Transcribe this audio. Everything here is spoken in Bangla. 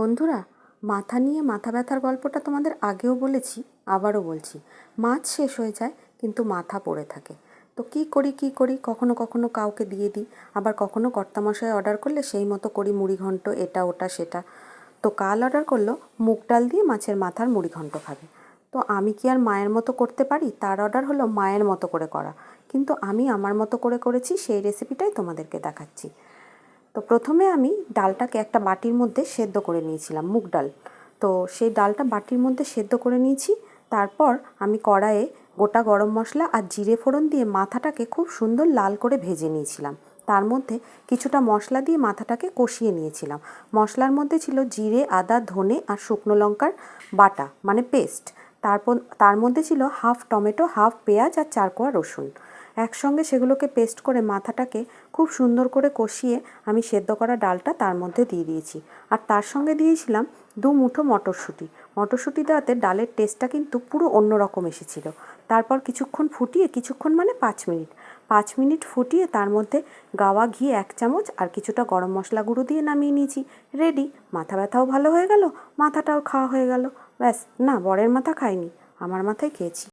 বন্ধুরা, মাথা নিয়ে মাথা ব্যথার গল্পটা তোমাদের আগেও বলেছি, আবারও বলছি। মাছ শেষ হয়ে যায় কিন্তু মাথা পড়ে থাকে। তো কী করি, কখনো কখনো কাউকে দিয়ে দিই, আবার কখনো কর্তামশাই অর্ডার করলে সেই মতো করি মুড়ি ঘন্ট, এটা ওটা সেটা। তো কাল অর্ডার করলো মুগ ডাল দিয়ে মাছের মাথার মুড়ি ঘন্ট খাবে। তো আমি কি আর মায়ের মতো করতে পারি? তার অর্ডার হলো মায়ের মতো করে করা, কিন্তু আমি আমার মতো করে করেছি, সেই রেসিপিটাই তোমাদেরকে দেখাচ্ছি। তো প্রথমে আমি ডালটাকে একটা বাটির মধ্যে সেদ্ধ করে নিয়েছিলাম, মুগ ডাল। তো সেই ডালটা বাটির মধ্যে সেদ্ধ করে নিয়েছি। তারপর আমি কড়াইয়ে গোটা গরম মশলা আর জিরে ফোড়ন দিয়ে মাথাটাকে খুব সুন্দর লাল করে ভেজে নিয়েছিলাম। তার মধ্যে কিছুটা মশলা দিয়ে মাথাটাকে কষিয়ে নিয়েছিলাম। মশলার মধ্যে ছিল জিরে, আদা, ধনে আর শুকনো লঙ্কার বাটা, মানে পেস্ট। তারপর তার মধ্যে ছিল হাফ টমেটো, হাফ পেঁয়াজ আর 4 কোয়া রসুন। একসঙ্গে সেগুলোকে পেস্ট করে মাথাটাকে খুব সুন্দর করে কষিয়ে আমি সেদ্ধ করা ডালটা তার মধ্যে দিয়ে দিয়েছি। আর তার সঙ্গে দিয়েছিলাম 2 মুঠো মটরশুঁটি। মটরশুঁটি দেওয়াতে ডালের টেস্টটা কিন্তু পুরো অন্য রকম এসেছিল। তারপর কিছুক্ষণ ফুটিয়ে, কিছুক্ষণ মানে 5 মিনিট ফুটিয়ে তার মধ্যে গাওয়া ঘি 1 চামচ আর কিছুটা গরম মশলা গুঁড়ো দিয়ে নামিয়ে নিয়েছি। রেডি। মাথা ব্যথাও ভালো হয়ে গেল, মাথাটাও খাওয়া হয়ে গেল। ব্যাস। না, বরের মাথা খাইনি, আমার মাথায় খেয়েছি।